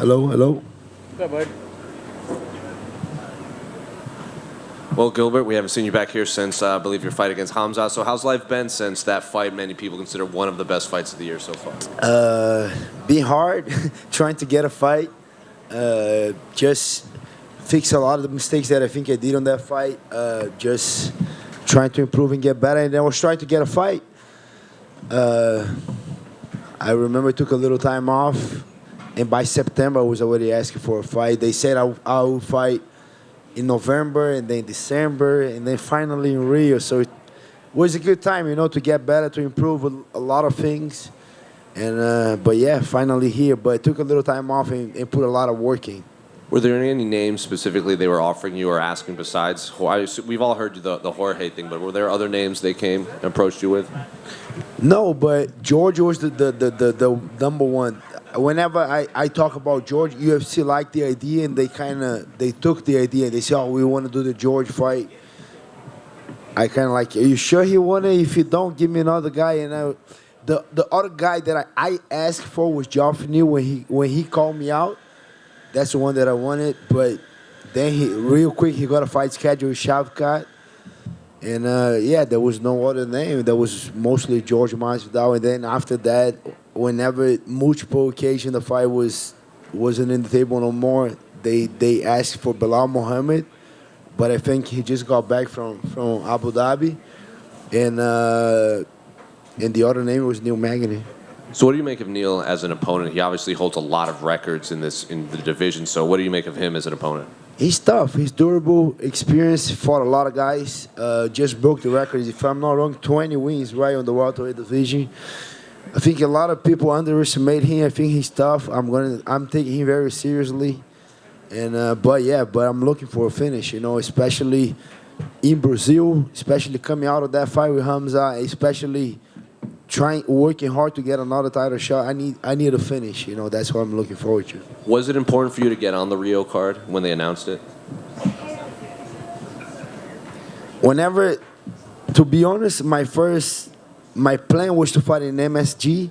Hello, hello. What's up, bud? Well, Gilbert, we haven't seen you back here since, I believe, your fight against Hamza. So how's life been since that fight many people consider one of the best fights of the year so far? Being hard, trying to get a fight. Just fix a lot of the mistakes that I think I did on that fight. Just trying to improve and get better. And I was trying to get a fight. I remember I took a little time off. And by September, I was already asking for a fight. They said I would fight in November and then December and then finally in Rio. So it was a good time, to get better, to improve a lot of things. And but yeah, finally here. But I took a little time off and put a lot of work in. Were there any names specifically they were offering you or asking besides? We've all heard the Jorge thing, but were there other names they came and approached you with? No, but George was the number one. Whenever I talk about George, UFC liked the idea and they took the idea. They said, "Oh, we want to do the George fight." I kind of like, "Are you sure he want it? If you don't, give me another guy." And the other guy that I asked for was Joffrey when he called me out. That's the one that I wanted. But then real quick he got a fight schedule with Shavkat. And yeah, there was no other name. There was mostly George Masvidal. And then after that, whenever multiple occasions the fight wasn't in the table no more, they asked for Bilal Muhammad, but I think he just got back from Abu Dhabi, and the other name was Neil Magny. So what do you make of Neil as an opponent? He obviously holds a lot of records in the division. So what do you make of him as an opponent? He's tough. He's durable, experienced, fought a lot of guys. Just broke the record. If I'm not wrong, 20 wins right on the welterweight division. I think a lot of people underestimate him. I think he's tough. I'm taking him very seriously. And but I'm looking for a finish. Especially in Brazil, especially coming out of that fight with Hamza, especially working hard to get another title shot. I need a finish. That's what I'm looking forward to. Was it important for you to get on the Rio card when they announced it? Whenever, to be honest, my plan was to fight in MSG.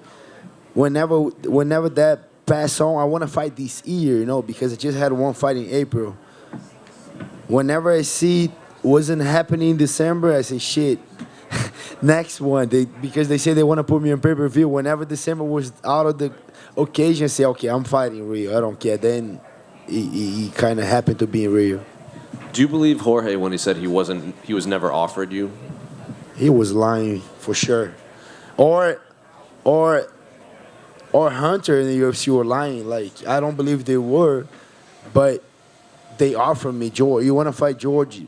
Whenever that passed on, I want to fight this year, because I just had one fight in April. Whenever I see it wasn't happening in December, I say, shit, next one. Because they say they want to put me on pay-per-view. Whenever December was out of the occasion, I say, okay, I'm fighting Rio. I don't care. Then he kind of happened to be in Rio. Do you believe Jorge when he said he was never offered you? He was lying for sure. Or Hunter in the UFC were lying. Like, I don't believe they were, but they offered me George. You want to fight George?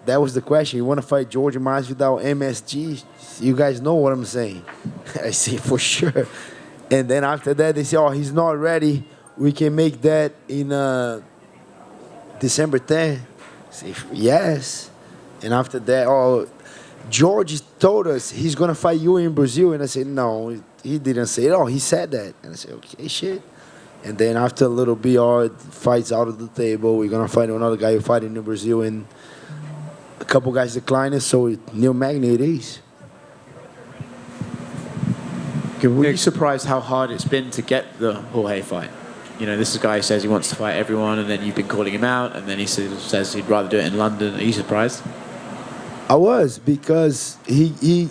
That was the question. You want to fight George Masvidal MSG? You guys know what I'm saying. I say for sure. And then after that, they say, oh, he's not ready. We can make that in December 10th. I say, yes. And after that, oh, George told us he's going to fight you in Brazil. And I said, no, he didn't say it. Oh, he said that. And I said, okay, shit. And then after a little BR fights out of the table, we're going to fight another guy who fighting in Brazil. And a couple guys declined, so Neil Magny it is. Were you surprised how hard it's been to get the Jorge fight? This is a guy who says he wants to fight everyone, and then you've been calling him out, and then he says he'd rather do it in London. Are you surprised? I was, because he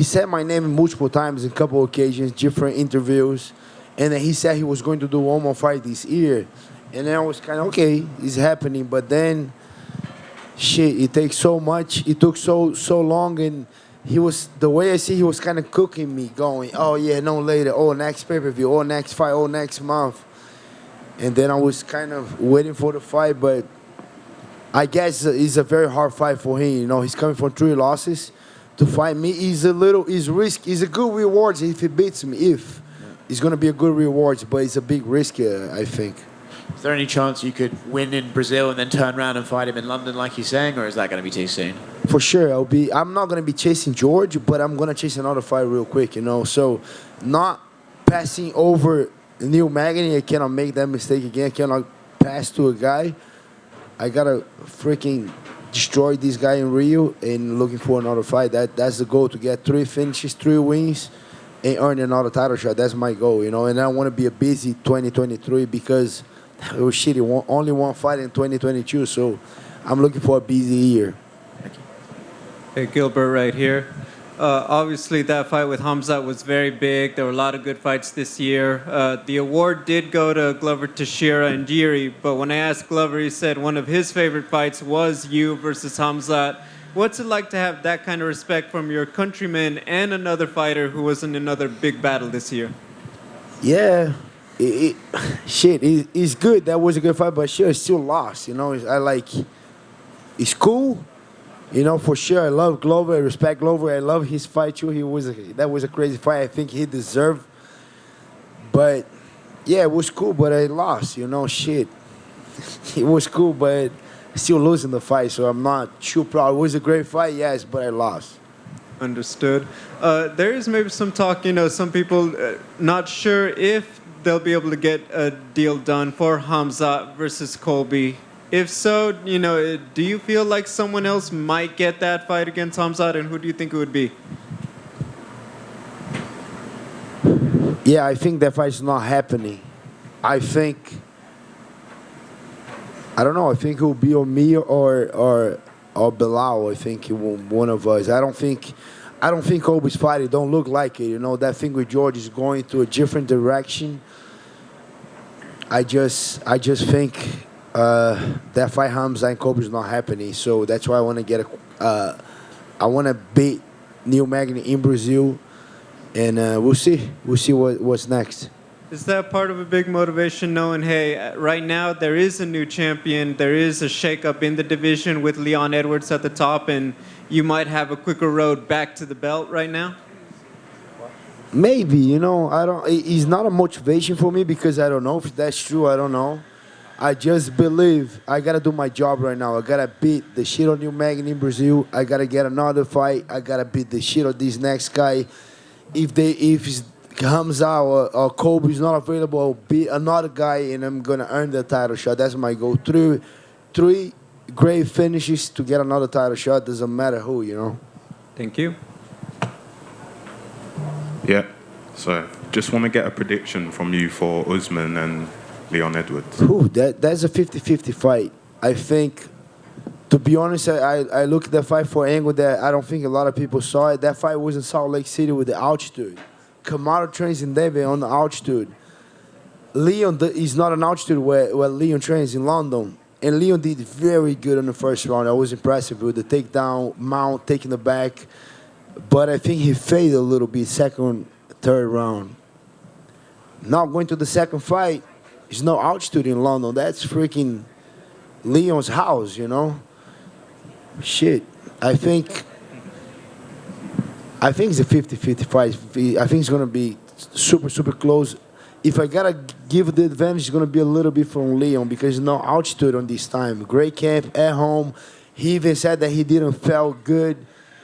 said my name multiple times in a couple occasions, different interviews, and then he said he was going to do one more fight this year. And then I was kind of, okay, it's happening, but then it takes so much. It took so long, and the way I see, he was kind of cooking me, going, oh yeah, no later, oh next pay-per-view, oh next fight, oh next month. And then I was kind of waiting for the fight, but I guess it's a very hard fight for him. He's coming from 3 losses. To fight me is risk. It's a good reward if he beats me. It's going to be a good reward, but it's a big risk, I think. Is there any chance you could win in Brazil and then turn around and fight him in London like you're saying, or is that going to be too soon? For sure. I'm not going to be chasing George, but I'm going to chase another fight real quick, So not passing over Neil Magny, I cannot make that mistake again. I cannot pass to a guy. I got to freaking destroy this guy in Rio and looking for another fight. That's the goal, to get 3 finishes, 3 wins, and earn another title shot. That's my goal, And I want to be a busy 2023 because it was shitty. Only one fight in 2022, so I'm looking for a busy year. Hey, Gilbert right here. Obviously, that fight with Khamzat was very big. There were a lot of good fights this year. The award did go to Glover Teixeira and Jiri, but when I asked Glover, he said one of his favorite fights was you versus Khamzat. What's it like to have that kind of respect from your countrymen and another fighter who was in another big battle this year? Yeah, it's good. That was a good fight, but sure, it's still lost. It's cool. For sure, I love Glover. I respect Glover. I love his fight too. That was a crazy fight. I think he deserved. But yeah, it was cool. But I lost. Shit. It was cool, but still losing the fight. So I'm not too proud. It was a great fight, yes, but I lost. Understood. There is maybe some talk. Some people not sure if they'll be able to get a deal done for Khamzat versus Colby. If so, do you feel like someone else might get that fight against Khamzat, and who do you think it would be? Yeah, I think that fight's not happening. I don't know. I think it will be on me or Bilal. I think it will one of us. I don't think Colby's fight. It don't look like it. That thing with George is going to a different direction. I just think. That fight Khamzat and Colby is not happening, so that's why I want to I want to beat Neil Magny in Brazil, and we'll see what's next. Is that part of a big motivation, knowing, hey, right now there is a new champion, there is a shakeup in the division with Leon Edwards at the top, and you might have a quicker road back to the belt right now? Maybe, I don't. It's not a motivation for me because I don't know if that's true. I don't know. I just believe I gotta do my job right now. I gotta beat the shit on Neil Magny in Brazil. I gotta get another fight. I gotta beat the shit on this next guy. If Khamzat or Colby is not available, I'll beat another guy and I'm gonna earn the title shot. That's my goal. Three great finishes to get another title shot. Doesn't matter who, Thank you. Yeah. So just want to get a prediction from you for Usman and Leon Edwards. That's a 50-50 fight. I think, to be honest, I looked at that fight for an angle that I don't think a lot of people saw it. That fight was in Salt Lake City with the altitude. Kamaru trains in Denver on the altitude. Leon is not an altitude where Leon trains in London. And Leon did very good in the first round. I was impressive with the takedown, mount, taking the back. But I think he faded a little bit second, third round. Now going to the second fight, there's no altitude in London. That's freaking Leon's house, Shit. I think it's a 50-50 fight. I think it's going to be super, super close. If I got to give the advantage, it's going to be a little bit from Leon because there's no altitude on this time. Great camp, at home. He even said that he didn't feel good,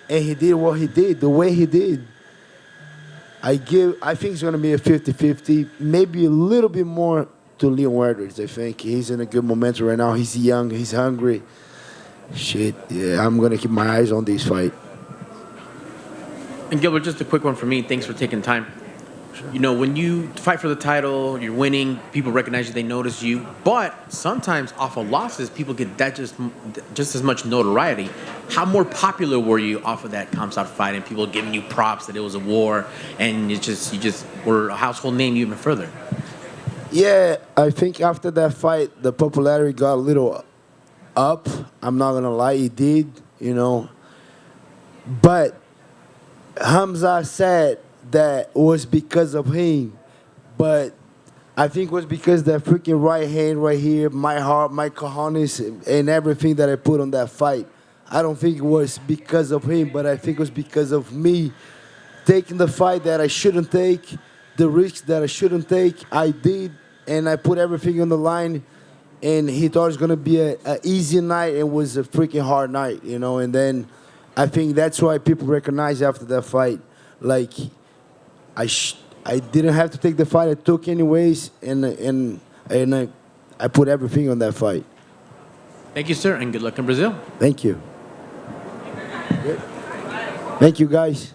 and he did what he did, the way he did. I think it's going to be a 50-50, maybe a little bit more to Leon Edwards. I think he's in a good momentum right now. He's young. He's hungry. Shit. Yeah, I'm going to keep my eyes on this fight. And Gilbert, just a quick one for me. Thanks for taking time. When you fight for the title, you're winning, people recognize you, they notice you. But sometimes off of losses, people get that just as much notoriety. How more popular were you off of that Khamzat fight and people giving you props that it was a war and you just were a household name even further? Yeah, I think after that fight, the popularity got a little up. I'm not going to lie, it did, But Khamzat said that was because of him. But I think it was because that freaking right hand right here, my heart, my cojones, and everything that I put on that fight. I don't think it was because of him, but I think it was because of me taking the fight that I shouldn't take, the risks that I shouldn't take. I did, and I put everything on the line, and he thought it was going to be an easy night. It was a freaking hard night, and then I think that's why people recognize after that fight, like, I didn't have to take the fight. I took anyways, and I put everything on that fight. Thank you, sir, and good luck in Brazil. Thank you. Thank you, guys.